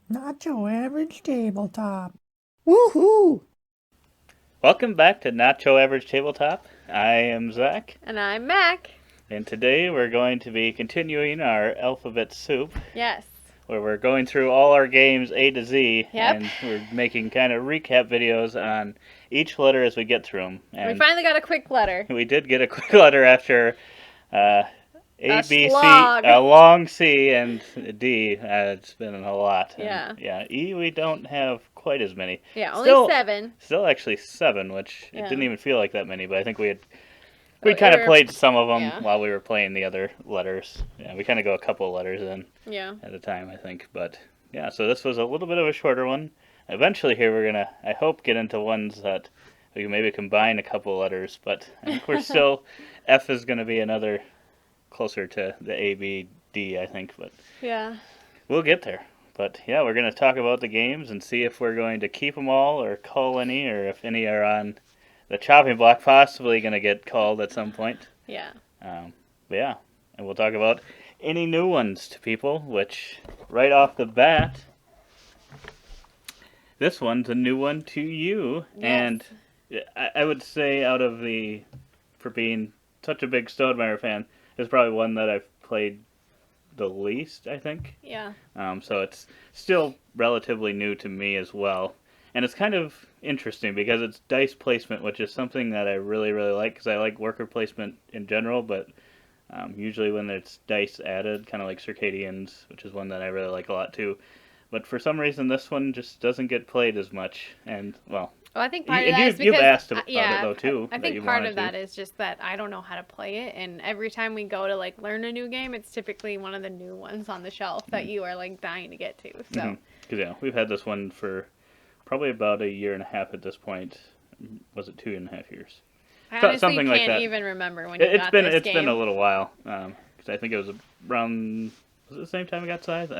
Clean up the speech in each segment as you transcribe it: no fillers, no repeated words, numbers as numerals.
Not your average tabletop. Woohoo! Welcome back to Not Your Average Tabletop. I am Zach, And I'm Mac. and today we're going to be continuing our alphabet soup, Yes. where we're going through all our games A to Z, Yep. and we're making kind of recap videos on each letter as we get through them. We And finally got a quick letter. we did get a quick letter after uh, A, A B, C, slog. a long C, and D. It's been a lot. Yeah. And, yeah. E, we don't have quite as many. Yeah, only Still, 7. Still actually 7, which it Yeah. didn't even feel like that many, but I think we Oh, kind of we're- played some of them yeah. while we were playing the other letters. Yeah, we kind of go a couple of letters in Yeah. at a time, I think. But yeah, so this was a little bit of a shorter one. Eventually, here we're gonna, I hope, get into ones that we can maybe combine a couple of letters. But I think we're still F is gonna be another closer to the A, B, D, I think. But Yeah. we'll get there. But yeah, we're gonna talk about the games and see if we're going to keep them all or cull any, or if any are on the chopping block, possibly going to get called at some point. Yeah. But yeah, and we'll talk about any new ones to people, which right off the bat, this one's a new one to you. Yes. And I would say for being such a big Stonemeyer fan, is probably one that I've played the least, I think. Yeah. So it's still relatively new to me as well. And it's kind of interesting because it's dice placement, which is something that I really, really like because I like worker placement in general, but usually when it's dice added, kind of like Circadians, which is one that I really like a lot too. But for some reason, this one just doesn't get played as much. And, well, Well, I think part of and that is you've because asked about yeah, it, though, too. I that think you part wanted of that to. is just that I don't know how to play it, and every time we go to like learn a new game, it's typically one of the new ones on the shelf that you are like dying to get to. So. Because, yeah, we've had this one for probably about a year and a half at this point. Was it 2.5 years? I honestly Something like can't that. even remember when you got this It's game. been a little while because I think it was around, was it the same time we got Scythe?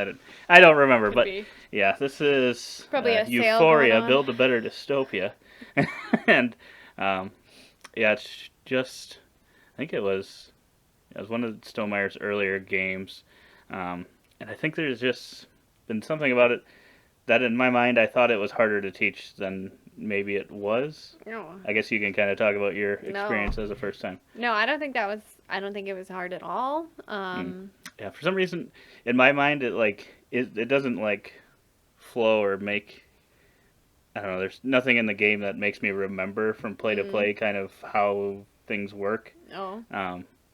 I don't remember, Could but be. yeah, this is Probably a sale Euphoria, going on. Build a Better Dystopia, and yeah, it's just I think it was one of Stonemeyer's earlier games, and I think there's just been something about it that in my mind I thought it was harder to teach than maybe it was. No. I guess you can kind of talk about your No. experience as a first time. No, I don't think that was. I don't think it was hard at all. Yeah, for some reason, in my mind, it doesn't like flow or make. I don't know. There's nothing in the game that makes me remember from play to play kind of how things work. Oh.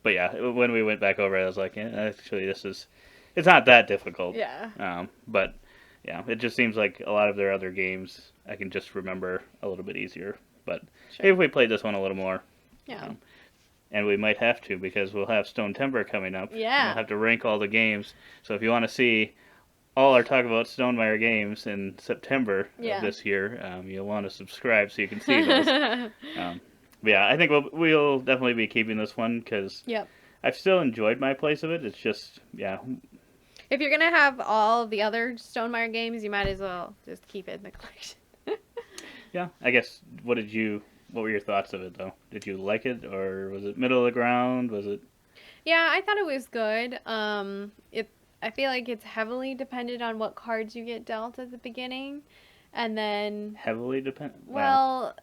But yeah, when we went back over it, I was like, actually, it's not that difficult. Yeah. But yeah, it just seems like a lot of their other games I can just remember a little bit easier. But Sure. maybe if we played this one a little more. Yeah. And we might have to because we'll have Stone Timber coming up. Yeah. We'll have to rank all the games. So if you want to see all our talk about Stonemaier games in September Yeah. of this year, you'll want to subscribe so you can see those. But yeah, I think we'll definitely be keeping this one because Yep. I've still enjoyed my place of it. It's just, yeah. If you're gonna have all the other Stonemaier games, you might as well just keep it in the collection. Yeah, I guess, what were your thoughts of it, though? Did you like it, or was it middle of the ground? Was it... Yeah, I thought it was good. I feel like it's heavily dependent on what cards you get dealt at the beginning, and then Heavily dependent? well,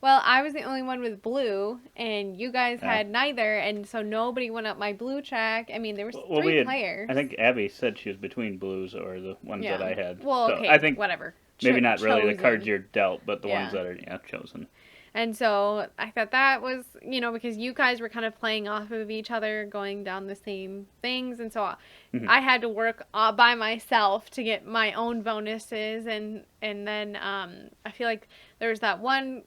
I was the only one with blue, and you guys Yeah. had neither, and so nobody went up my blue track. I mean, there was Well, three players. I think Abby said she was between blues or the ones Yeah. that I had. Well, So okay, I think whatever. maybe not really the cards Chosen. you're dealt, but the ones Yeah. that are chosen. And so I thought that was, because you guys were kind of playing off of each other, going down the same things. And so Mhm. I had to work by myself to get my own bonuses. And then I feel like there was that one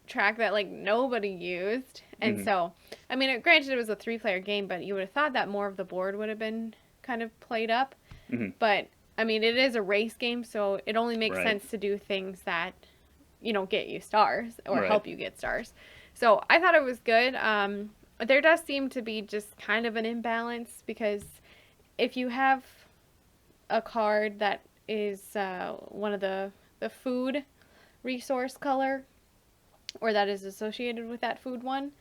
track that like nobody used. And Mhm. so, I mean, granted it was a 3-player game, but you would have thought that more of the board would have been kind of played up. Mhm. But, I mean, it is a race game, so it only makes Right. sense to do things that get you stars or Right. help you get stars. So I thought it was good. There does seem to be just kind of an imbalance because if you have a card that is one of the food resource color or that is associated with that food one,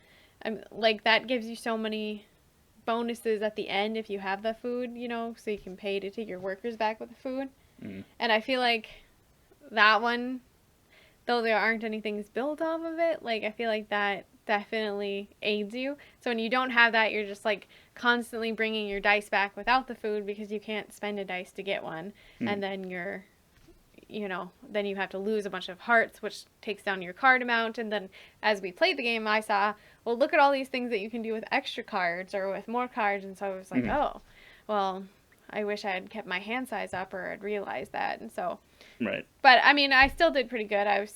like that gives you so many bonuses at the end if you have the food, so you can pay to take your workers back with the food. And I feel like that one, though there aren't any things built off of it, like I feel like that definitely aids you. So when you don't have that, you're just like constantly bringing your dice back without the food because you can't spend a dice to get one. And then then you have to lose a bunch of hearts, which takes down your card amount. And then as we played the game, I saw, well, look at all these things that you can do with extra cards or with more cards. And so I was like, oh, well, I wish I had kept my hand size up or had realized that. And so, Right. But I mean, I still did pretty good. I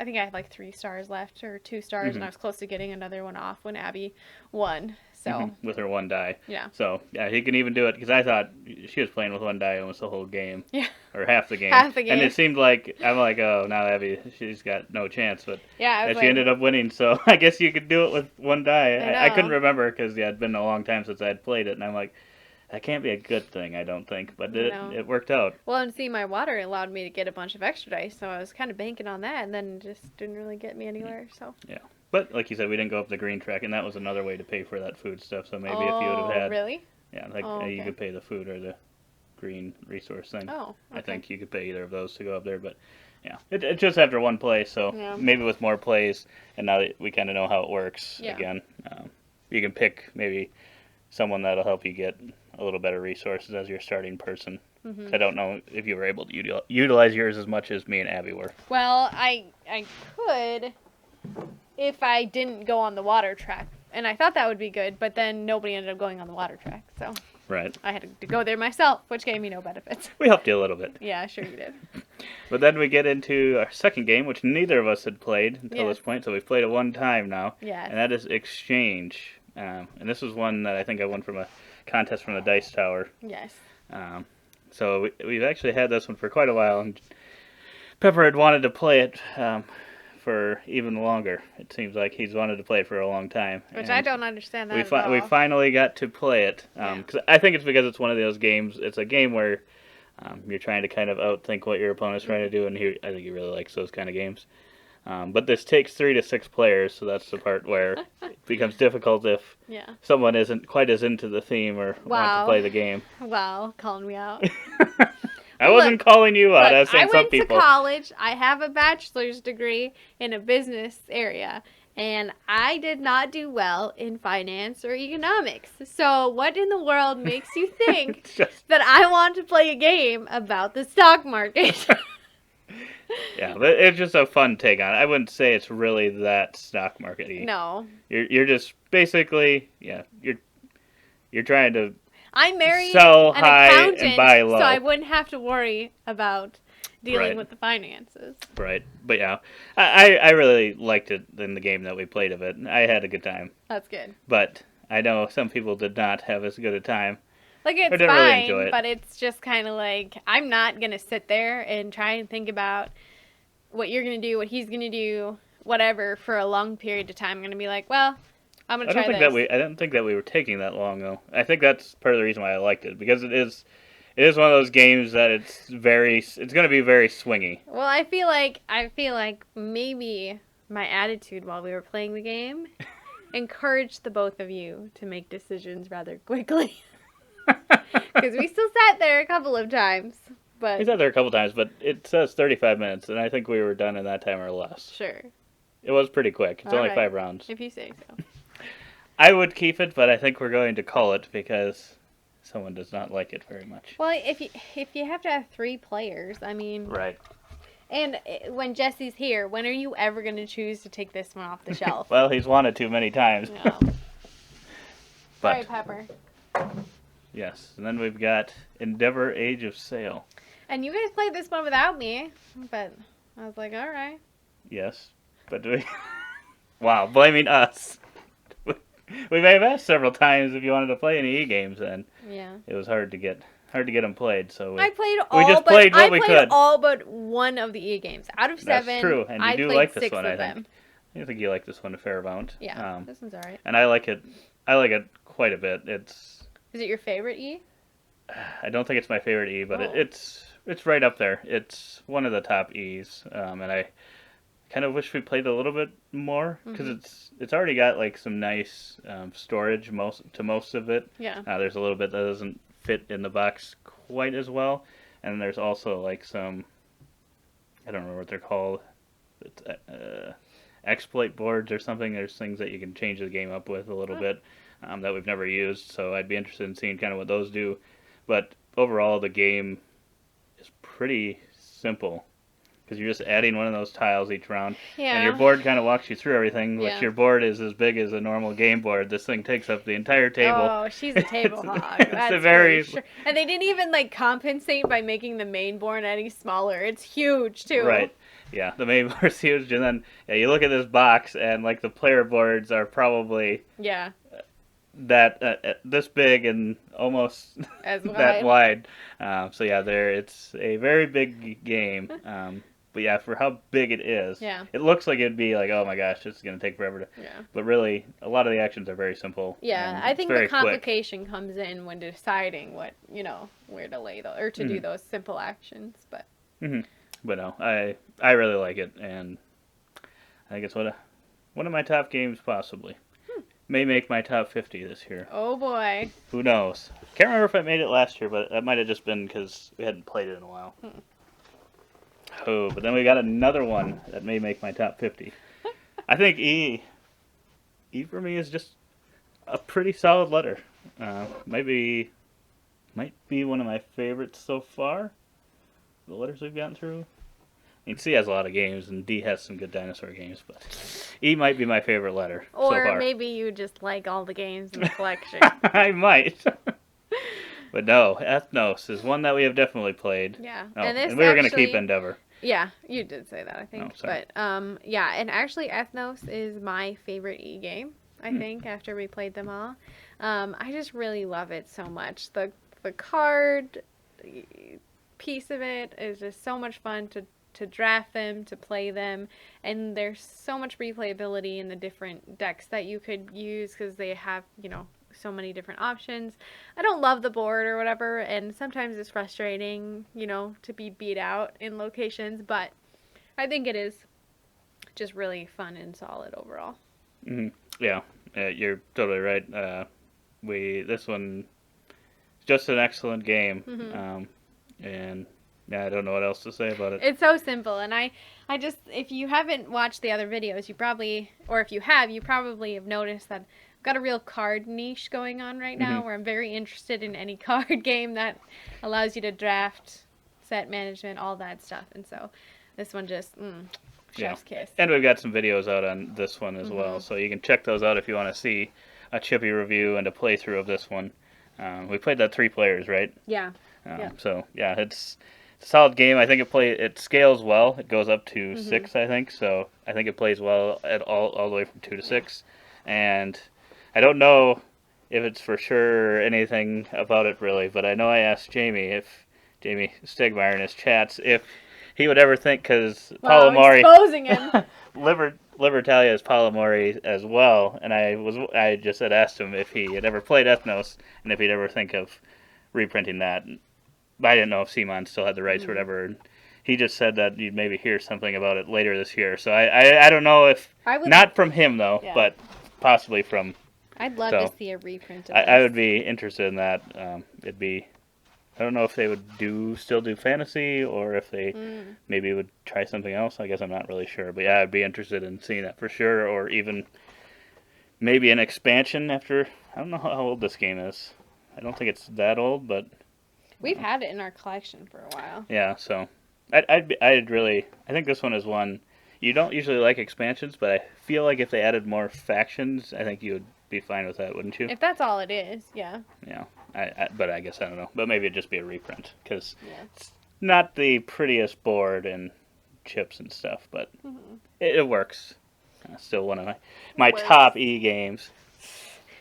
think I had like 3 stars left or 2 stars, and I was close to getting another one off when Abby won. So With her 1 die. Yeah. So, yeah, he can even do it, because I thought she was playing with 1 die almost the whole game. Yeah. Or half the game. Half the game. And it seemed like, I'm like, oh, now Abby, she's got no chance. But Yeah, she ended up winning, so I guess you could do it with 1 die. I know. couldn't remember, because it'd been a long time since I had played it, and I'm like, that can't be a good thing, I don't think. But it worked out. Well, and see, my water allowed me to get a bunch of extra dice, so I was kind of banking on that, and then it just didn't really get me anywhere. So Yeah. But, like you said, we didn't go up the green track, and that was another way to pay for that food stuff. So maybe if you would have had... Really? Yeah, Okay. you could pay the food or the green resource thing. Oh, okay. I think you could pay either of those to go up there, but yeah, it's just after 1 play, so maybe with more plays, and now that we kind of know how it works again, you can pick maybe someone that'll help you get a little better resources as your starting person. I don't know if you were able to utilize yours as much as me and Abby were. Well, I could if I didn't go on the water track, and I thought that would be good, but then nobody ended up going on the water track, so Right. I had to go there myself, which gave me no benefits. We helped you a little bit. Yeah, sure you did. But then we get into our second game, which neither of us had played until this point, so we've played it 1 time now. Yes. And that is Exchange. And this was one that I think I won from a contest from the Dice Tower. Yes. So we've actually had this one for quite a while, and Pepper had wanted to play it for even longer. It seems like he's wanted to play it for a long time. Which and I don't understand that at all. we finally got to play it. 'Cause I think it's because it's one of those games. It's a game where you're trying to kind of outthink what your opponent's trying to do, and I think he really likes those kind of games. But this takes 3 to 6 players, so that's the part where it becomes difficult if someone isn't quite as into the theme or wants to play the game. Wow, calling me out. I wasn't calling you out. I was saying I some went people. to college. I have a bachelor's degree in a business area, and I did not do well in finance or economics. So what in the world makes you think that I want to play a game about the stock market? Yeah, but it's just a fun take on it. I wouldn't say it's really that stock market-y. No. You're just basically, you're trying to I married sell an high accountant, and buy low. so I wouldn't have to worry about dealing with the finances. Right. But yeah, I really liked it in the game that we played of it. I had a good time. That's good. But I know some people did not have as good a time. Like, it's didn't fine, really enjoy it. but it's just kind of like, I'm not going to sit there and try and think about what you're going to do, what he's going to do, whatever, for a long period of time. I'm going to be like, well, I'm going to try this. I don't think that we were taking that long, though. I think that's part of the reason why I liked it, because it is one of those games that it's going to be very swingy. Well, I feel like maybe my attitude while we were playing the game encouraged the both of you to make decisions rather quickly. Because we still sat there a couple of times. But We sat there a couple times, but it says 35 minutes, and I think we were done in that time or less. Sure. It was pretty quick. It's All only right. 5 rounds. If you say so. I would keep it, but I think we're going to call it because someone does not like it very much. Well, if you have to have 3 players, I mean... Right. And when Jesse's here, when are you ever going to choose to take this one off the shelf? Well, he's wanted to many times. No. But, Sorry, Pepper. yes. And then we've got Endeavor Age of Sail. And you guys played this one without me, but I was like, all right. Yes. But wow, blaming us. We may have asked several times if you wanted to play any e-games, and it was hard to get them played. So I played all but one of the e-games. Out of 7, that's true, and you do played like this 6 one, of I think. them. I think you like this one a fair amount. Yeah, this one's all right. And I like it. I like it quite a bit. Is it your favorite E? I don't think it's my favorite E, but it's right up there. It's one of the top E's, and I kind of wish we played a little bit more because it's already got like some nice storage most of it. Yeah. There's a little bit that doesn't fit in the box quite as well, and there's also like some, I don't remember what they're called, exploit boards or something. There's things that you can change the game up with a little bit that we've never used, so I'd be interested in seeing kind of what those do. But overall, the game is pretty simple because you're just adding one of those tiles each round, and your Yeah. board kind of walks you through everything. Which Yeah. your board is as big as a normal game board. This thing takes up the entire table. Oh, she's a table It's- hog. it's That's a very- for sure. And they didn't even like compensate by making the main board any smaller. It's huge too. Right. Yeah, the main board's huge, and then you look at this box, and like the player boards are probably Yeah. that this big and almost As that wide. wide. So yeah, it's a very big game. But yeah, for how big it is, Yeah. it looks like it'd be like, oh my gosh, this is gonna take forever to. Yeah. But really, a lot of the actions are very simple. Yeah, and I it's think very the quick. complication comes in when deciding what, where to lay or to do Mhm. those simple actions. But But no, I really like it, and I think it's one of my top games possibly. May make my top 50 this year. oh boy. Who knows? Can't remember if I made it last year, but that might have just been because we hadn't played it in a while. Oh, but then we got another one that may make my top 50. I think E for me is just a pretty solid letter. Might be one of my favorites so far. The letters we've gotten through. I mean, C has a lot of games, and D has some good dinosaur games, but E might be my favorite letter so Or far. maybe you just like all the games in the collection. I might. But no, Ethnos is one that we have definitely played. Yeah. Oh, And this and we were going to actually- keep Endeavor. Yeah, you did say that, I think. Oh, sorry. But yeah, and actually Ethnos is my favorite E game, I think, after we played them all. I just really love it so much. The card piece of it is just so much fun to draft them, to play them, and there's so much replayability in the different decks that you could use because they have, so many different options. I don't love the board or whatever, and sometimes it's frustrating, to be beat out in locations, but I think it is just really fun and solid overall. Mm-hmm. Yeah, you're totally right. This one is just an excellent game, and yeah, I don't know what else to say about it. It's so simple, and I just, if you haven't watched the other videos, you probably have noticed that I've got a real card niche going on right now, where I'm very interested in any card game that allows you to draft, set management, all that stuff, and so this one just, chef's kiss. And we've got some videos out on this one as well, so you can check those out if you want to see a Chippy review and a playthrough of this one. We played that 3 players, right? Yeah. So yeah, it's a solid game. I think it scales well. It goes up to 6, I think. So I think it plays well at all the way from 2 to 6. And I don't know if it's for sure or anything about it really, but I know I asked Jamie Stegmeyer in his chats if he would ever think, because Palomari exposing him. Libertalia is Palomari as well, and I just had asked him if he had ever played Ethnos and if he'd ever think of reprinting that. But I didn't know if Simon still had the rights or whatever. And he just said that you'd maybe hear something about it later this year. So I don't know if not from him though, but possibly from. I'd love to see a reprint of I this. would be interested in that. It'd be. I don't know if they would still do fantasy, or if they maybe would try something else. I guess I'm not really sure. But yeah, I'd be interested in seeing that for sure, or even maybe an expansion after. I don't know how old this game is. I don't think it's that old, but we've had it in our collection for a while. yeah. So I think this one is one you don't usually like expansions, but I feel like if they added more factions, I think you would be fine with that, wouldn't you? If that's all it is, yeah. Yeah. But I guess I don't know. But maybe it'd just be a reprint, because it's not the prettiest board and chips and stuff, but it works. Still one of my top E games.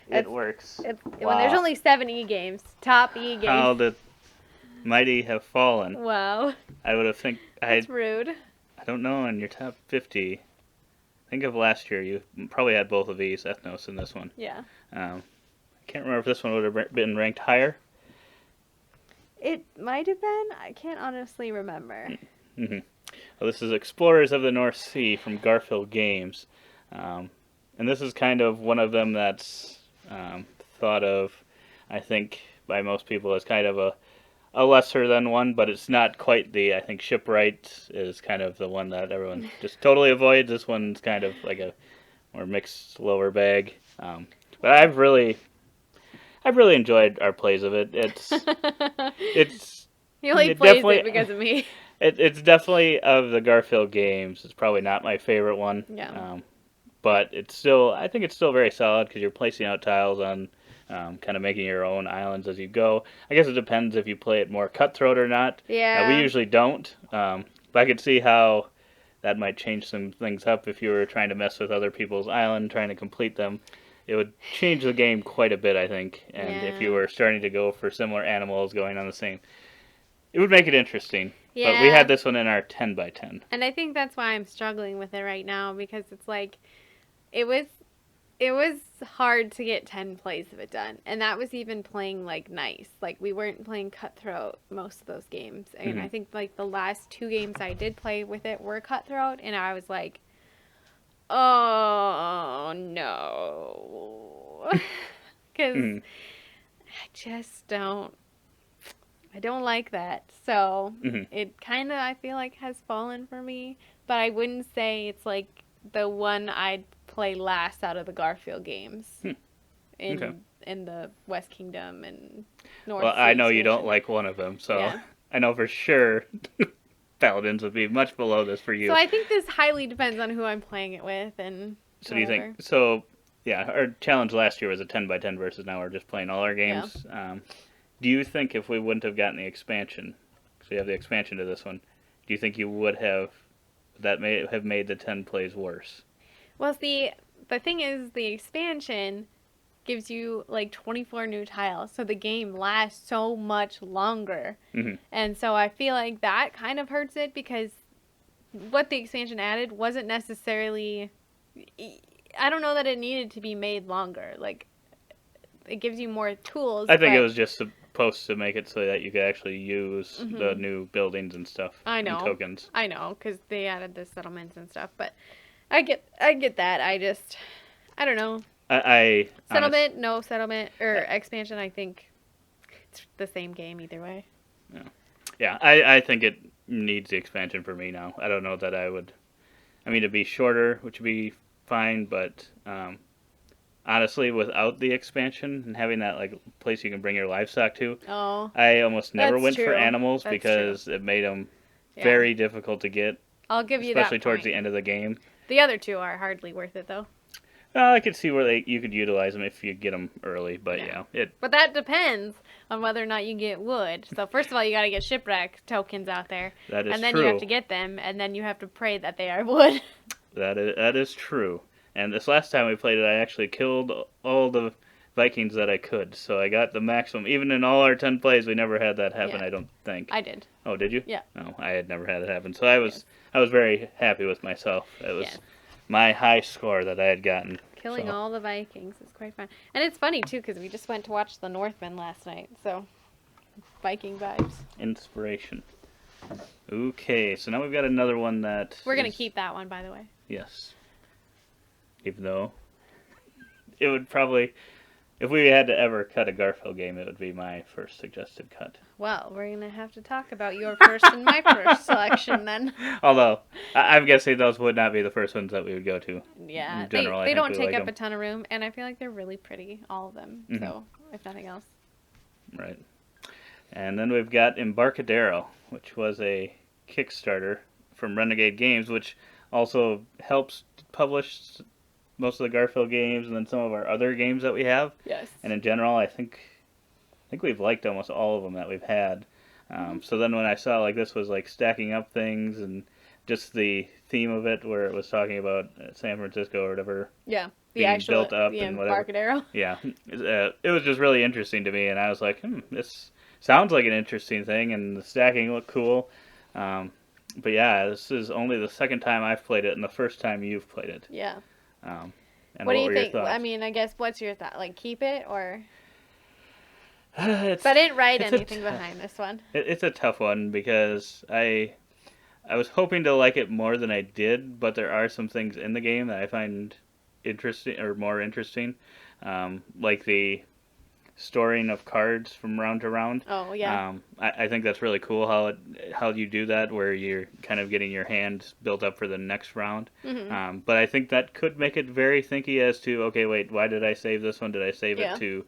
It works. When there's only 7 E games, top E games. How the mighty have fallen. Wow. I would have That's rude. I don't know, in your top 50, think of last year, you probably had both of these, Ethnos and this one. Yeah. I can't remember if this one would have been ranked higher. It might have been. I can't honestly remember. Well, this is Explorers of the North Sea from Garfield Games. And this is kind of one of them that's thought of, I think, by most people as kind of a lesser than one, but it's not quite the. I think Shipwright is kind of the one that everyone just totally avoids. This one's kind of like a more mixed lower bag. But I've really enjoyed our plays of it. It's He only it plays definitely it because of me. it's definitely of the Garfield games. It's probably not my favorite one. Yeah. But it's still, I think it's still very solid because you're placing out tiles on, kind of making your own islands as you go. I guess it depends if you play it more cutthroat or not. Yeah. We usually don't. But I could see how that might change some things up if you were trying to mess with other people's island, trying to complete them. It would change the game quite a bit, I think. And if you Yeah. were starting to go for similar animals going on the same, it would make it interesting. Yeah. But we had this one in our 10 by 10. And I think that's why I'm struggling with it right now because it's like it was hard to get 10 plays of it done. And that was even playing like nice. Like we weren't playing cutthroat most of those games. And I think like the last 2 games I did play with it were cutthroat and I was like, "Oh, no." Cuz I just don't like that. So it kind of, I feel like, has fallen for me. But I wouldn't say it's like the one I'd play last out of the Garfield games in the West Kingdom and North. Well, I know you don't expansion. like one of them, so Yeah. I know for sure Paladins would be much below this for you. So I think this highly depends on who I'm playing it with and So do you whatever. think? So yeah, our challenge last year was a 10 by 10 versus now we're just playing all our games. Do you think if we wouldn't have gotten the expansion, so you have the expansion to this one, do you think you would have have made the 10 plays worse? Well, see, the thing is, the expansion gives you like 24 new tiles, so the game lasts so much longer. And so I feel like that kind of hurts it because what the expansion added wasn't necessarily. I don't know that it needed to be made longer. Like, it gives you more tools. I think but it was just supposed to make it so that you could actually use the new buildings and stuff. I know. And tokens. I know, because they added the settlements and stuff. But I get that. I don't know. Settlement, no settlement, or expansion, I think it's the same game either way. Yeah, I think it needs the expansion for me now. I don't know that I would. I mean, it'd be shorter, which would be fine, but honestly, without the expansion and having that like place you can bring your livestock to, I almost never That's went for true. animals That's because it made them Yeah. very difficult to get, I'll give you that. especially towards point. the end of the game. The other 2 are hardly worth it though. I could see where you could utilize them if you get them early, but But that depends on whether or not you get wood. So first of all, you got to get shipwreck tokens out there, that is and then true. you have to get them, and then you have to pray that they are wood. That is true. And this last time we played it, I actually killed all the Vikings that I could, so I got the maximum. Even in all our 10 plays, we never had that happen. Yeah. I don't think. I did. Oh, did you? Yeah. No, I had never had it happen. So I was very happy with myself. It was my high score that I had gotten. Killing all the Vikings is quite fun. And it's funny, too, because we just went to watch The Northman last night. So, Viking vibes. Inspiration. Okay, so now we've got another one that... We're going to keep that one, by the way. Yes. Even though it would probably... If we had to ever cut a Garfield game, it would be my first suggested cut. Well, we're going to have to talk about your first and my first selection then. Although, I'm guessing those would not be the first ones that we would go to. Yeah, In general, I they think don't we take like up them. a ton of room, and I feel like they're really pretty, all of them. So, if nothing else. Right. And then we've got Embarcadero, which was a Kickstarter from Renegade Games, which also helps publish most of the Garfield games and then some of our other games that we have. Yes. And in general, I think we've liked almost all of them that we've had. So then when I saw like this was like stacking up things and just the theme of it, where it was talking about San Francisco or whatever. Yeah. The being actual built up the and whatever. Embarcadero. Yeah, it was just really interesting to me, and I was like, this sounds like an interesting thing, and the stacking looked cool. But yeah, this is only the second time I've played it, and the first time you've played it. Yeah. And What do you were your think? thoughts? I mean, I guess what's your thought? Like, keep it or? It's, So I didn't write it's anything behind this one. It's a tough one because I was hoping to like it more than I did, but there are some things in the game that I find interesting or more interesting, like the storing of cards from round to round. Oh, yeah. I think that's really cool how you do that, where you're kind of getting your hand built up for the next round. Mm-hmm. But I think that could make it very thinky as to, okay, wait, why did I save this one? Did I save Yeah. it to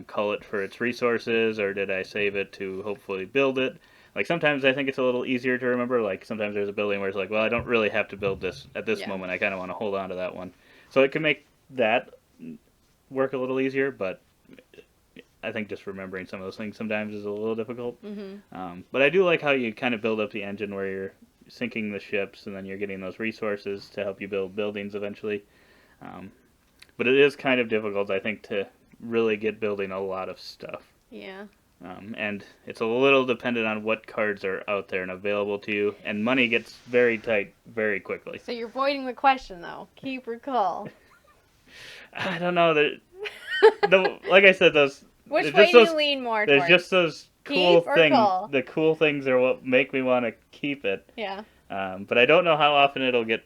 cull it for its resources, or did I save it to hopefully build it? Like sometimes I think it's a little easier to remember. Like sometimes there's a building where it's like, well, I don't really have to build this at this Yeah. moment. I kind of want to hold on to that one. So it can make that work a little easier, but I think just remembering some of those things sometimes is a little difficult. Mm-hmm. But I do like how you kind of build up the engine where you're sinking the ships and then you're getting those resources to help you build buildings eventually. Um, but it is kind of difficult, I think, to really get building a lot of stuff. Yeah. And it's a little dependent on what cards are out there and available to you, and money gets very tight very quickly. So you're avoiding the question, though. Keep or cull? I don't know like I said, those Which there's way just do those you lean more there's towards? just those cool Keep or things. cull? The cool things are what make me want to keep it. Yeah. But I don't know how often it'll get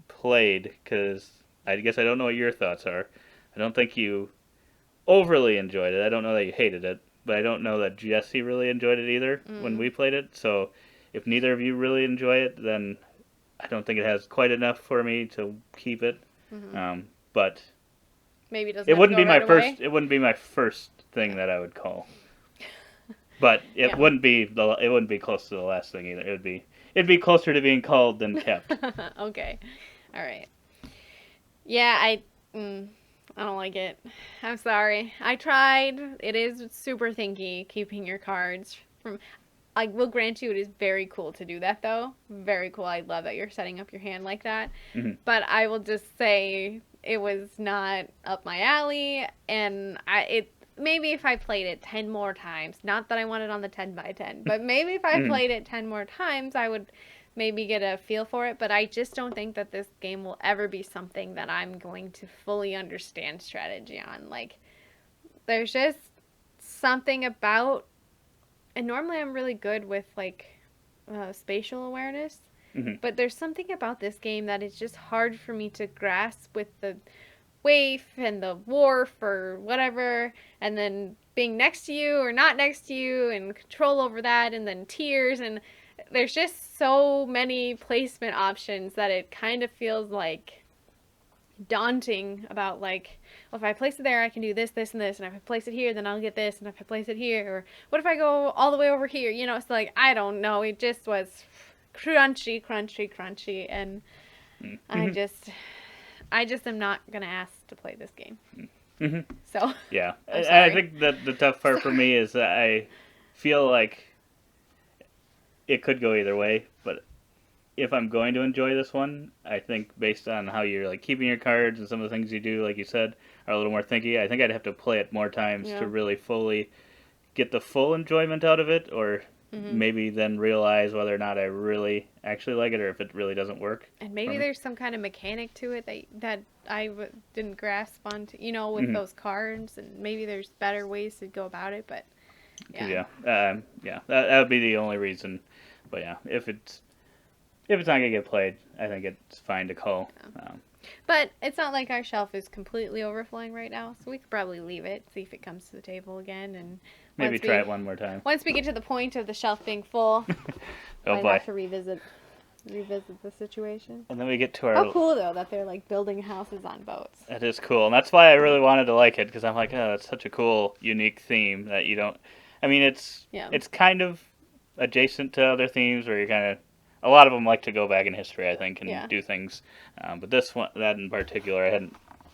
played because I guess I don't know what your thoughts are. I don't think you overly enjoyed it. I don't know that you hated it, but I don't know that Jesse really enjoyed it either when we played it. So if neither of you really enjoy it, then I don't think it has quite enough for me to keep it. But Maybe it doesn't it have wouldn't to be go my right first. away. It wouldn't be my first thing that I would call. But it Yeah. wouldn't be it wouldn't be close to the last thing either. It'd be closer to being called than kept. Okay. All right. Yeah, I don't like it. I'm sorry. I tried. It is super thinky keeping your cards from. I will grant you, it is very cool to do that though. Very cool. I love that you're setting up your hand like that. Mhm. But I will just say it was not up my alley, and maybe if I played it 10 more times, not that I want it on the 10 by 10, but maybe if I Mhm. played it 10 more times, I would maybe get a feel for it. But I just don't think that this game will ever be something that I'm going to fully understand strategy on. Like, there's just something about, and normally I'm really good with like spatial awareness, Mhm. but there's something about this game that is just hard for me to grasp with the waif and the wharf or whatever, and then being next to you or not next to you and control over that, and then tiers, and there's just so many placement options that it kind of feels like daunting about, like, well, if I place it there I can do this, this, and this, and if I place it here then I'll get this, and if I place it here, or what if I go all the way over here, it's like, I don't know, it just was crunchy, and Mhm. I just am not gonna ask to play this game. Mhm. So Yeah, I'm I sorry. think that the tough part for me is that I feel like it could go either way. But if I'm going to enjoy this one, I think based on how you're like keeping your cards and some of the things you do, like you said, are a little more thinky. I think I'd have to play it more times Yeah. to really fully get the full enjoyment out of it, or maybe then realize whether or not I really actually like it, or if it really doesn't work. And maybe there's some kind of mechanic to it that didn't grasp onto, with those cards, and maybe there's better ways to go about it, but yeah. That would be the only reason. But yeah, if it's not gonna get played, I think it's fine to call. But it's not like our shelf is completely overflowing right now, so we could probably leave it, see if it comes to the table again, and Maybe try it one more time. once we get to the point of the shelf being full, Oh might boy! have to revisit the situation. And then we get to our. How cool though that they're like building houses on boats. That is cool, and that's why I really wanted to like it, because I'm like, oh, that's such a cool, unique theme that you don't. I mean, it's kind of adjacent to other themes where you kind of. A lot of them like to go back in history, I think, and do things. But this one, that in particular,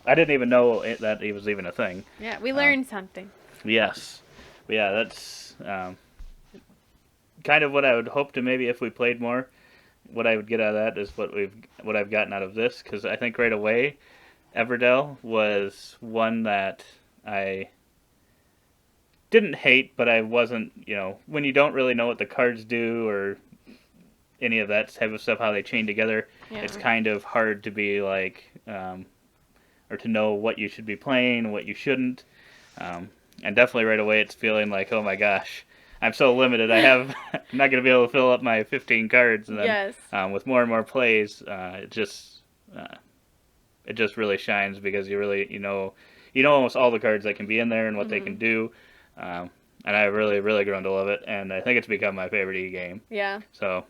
I didn't even know that it was even a thing. Yeah, we learned something. Yes, but yeah, that's kind of what I would hope to maybe if we played more. What I would get out of that is what I've gotten out of this, because I think right away, Everdell was one that I didn't hate, but I wasn't, when you don't really know what the cards do or any of that type of stuff, how they chain together, it's kind of hard to be like, or to know what you should be playing, what you shouldn't. And definitely right away it's feeling like, oh my gosh, I'm so limited. I'm not going to be able to fill up my 15 cards. And then with more and more plays, it just really shines, because you really, you know almost all the cards that can be in there and what they Mm-hmm. can do. And I really, really grown to love it, and I think it's become my favorite game. Yeah. So,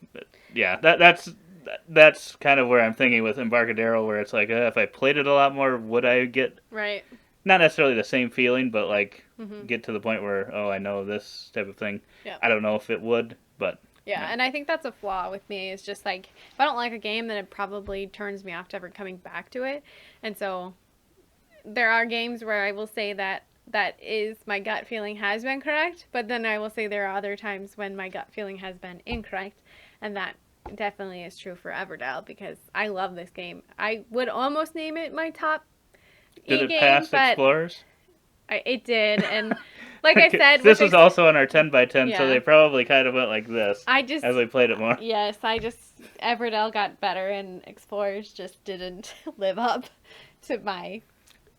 yeah, that's kind of where I'm thinking with Embarcadero, where it's like, if I played it a lot more, would I get Right. not necessarily the same feeling, but like Mm-hmm. get to the point where, I know this type of thing. Yeah. I don't know if it would, but Yeah, and I think that's a flaw with me. Is just like if I don't like a game, then it probably turns me off to ever coming back to it. And so there are games where I will say that is my gut feeling has been correct, but then I will say there are other times when my gut feeling has been incorrect, and that definitely is true for Everdell because I love this game. I would almost name it my top did it game, pass but Explorers? it did, and like I said, this was also on our 10x10, so Yeah. they probably kind of went like this I just as we played it more. Yes, Everdell got better and Explorers just didn't live up to my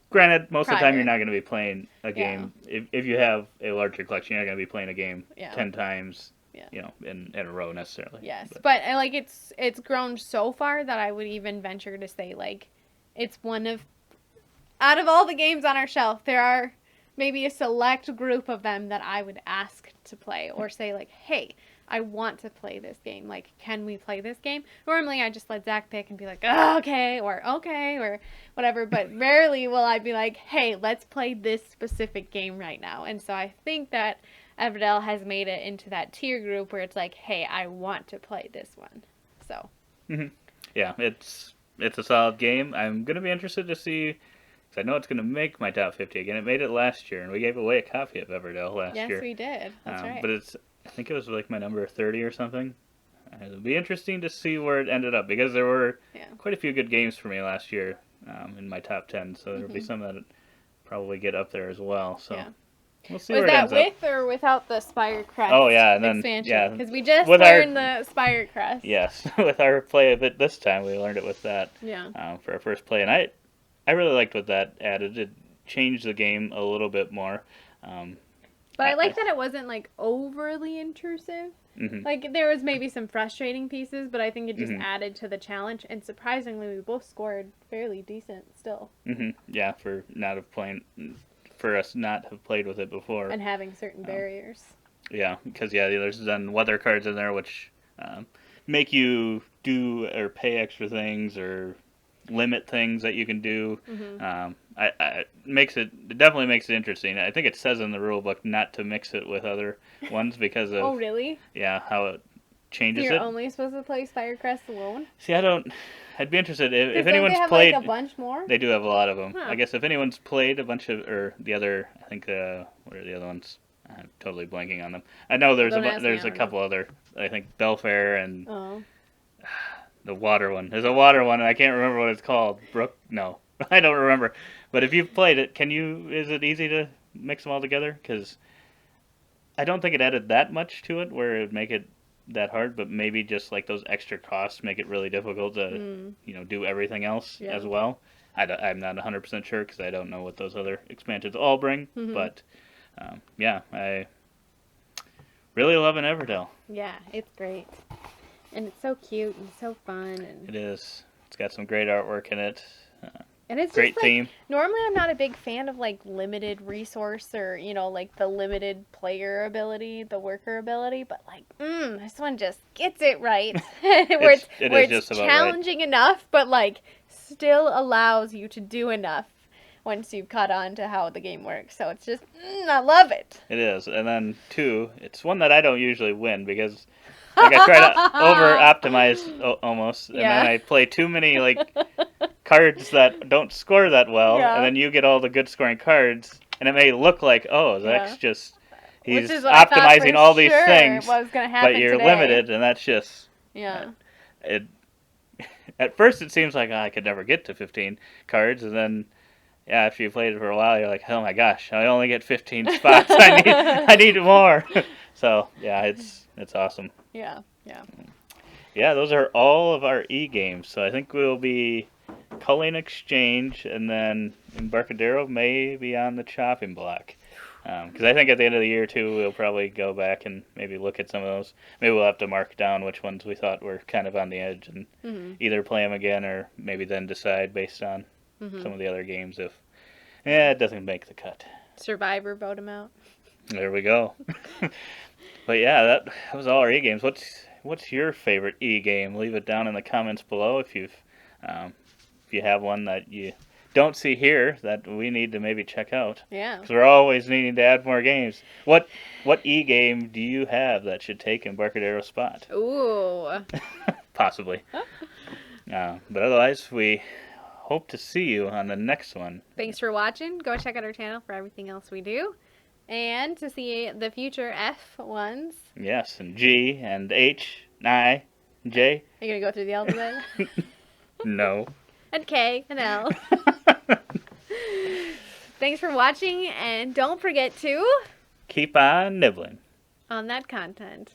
Granted, most of the time you're prior. not going to be playing a game. If you have a larger collection, you're not going to be playing a game Yeah. 10 times, Yeah. in a row necessarily. Yes, but like it's grown so far that I would even venture to say like it's one of out of all the games on our shelf, there are maybe a select group of them that I would ask to play or say like, "Hey, I want to play this game. Like, can we play this game?" Normally, I just let Zach pick and be like, "Oh, okay," or whatever. But rarely will I be like, "Hey, let's play this specific game right now." And so I think that Everdell has made it into that tier group where it's like, "Hey, I want to play this one." So. Yeah, it's a solid game. I'm going to be interested to see, because I know it's going to make my top 50 again. It made it last year, and we gave away a copy of Everdell last year. Yes, we did. That's right. But I think it was like my number 30 or something. It'll be interesting to see where it ended up, because there were quite a few good games for me last year in my top 10, so there'll be some that probably get up there as well. So we'll see where it ends up. Was that with or without the Spire Crest and then expansion? Because we just with learned the Spire Crest. Yes, with our play of it this time, we learned it with that for our first play, and I really liked what that added. It changed the game a little bit more. But I like that it wasn't like overly intrusive. Mm-hmm. Like there was maybe some frustrating pieces, but I think it just added to the challenge. And surprisingly, we both scored fairly decent still. Mm-hmm. Yeah, for us not have played with it before and having certain barriers. Yeah, because there's then weather cards in there which make you do or pay extra things or limit things that you can do. It definitely makes it interesting. I think it says in the rule book not to mix it with other ones because of Oh, really? Yeah, how it changes You're it. only supposed to play Spirecrest alone? See, I'd be interested if don't anyone's they have played. Like a bunch more? They do have a lot of them. Huh. I guess if anyone's played a bunch of, or the other, I think what are the other ones? I'm totally blanking on them. I know there's a couple other. I think Belfair and the water one. There's a water one, and I can't remember what it's called. No, I don't remember. But if you've played it, is it easy to mix them all together? Because I don't think it added that much to it where it would make it that hard, but maybe just like those extra costs make it really difficult to do everything else as well. I'm not 100% sure because I don't know what those other expansions all bring, but I really love an Everdell. Yeah, it's great. And it's so cute and so fun. And it is. It's got some great artwork in it. And it's great just, theme. Normally I'm not a big fan of like limited resource or, like the limited player ability, the worker ability, but like, this one just gets it right. where it's challenging enough, but like still allows you to do enough once you've caught on to how the game works. So it's just, I love it. It is. And then 2, it's one that I don't usually win because like I try to over-optimize almost, and then I play too many like cards that don't score that well, and then you get all the good scoring cards, and it may look like, Zach's just he's optimizing all these things, but you're limited, and that's just it. At first, it seems like I could never get to 15 cards, and then after you played it for a while, you're like, oh my gosh, I only get 15 spots. I need more. So it's awesome. Yeah. Yeah, those are all of our e-games. So I think we'll be culling Exchange, and then Embarcadero may be on the chopping block. Because I think at the end of the year, too, we'll probably go back and maybe look at some of those. Maybe we'll have to mark down which ones we thought were kind of on the edge and either play them again or maybe then decide based on some of the other games if Yeah, it doesn't make the cut. Survivor vote him out. There we go. But yeah, that was all our e-games. What's your favorite e-game? Leave it down in the comments below if you have one that you don't see here that we need to maybe check out. Yeah. Because we're always needing to add more games. What e-game do you have that should take Embarcadero's spot? Ooh. Possibly. But otherwise, we hope to see you on the next one. Thanks for watching. Go check out our channel for everything else we do. And to see the future F ones. Yes, and G and H and I and J. Are you going to go through the alphabet? No. And K and L. Thanks for watching, and don't forget to Keep on nibbling. on that content.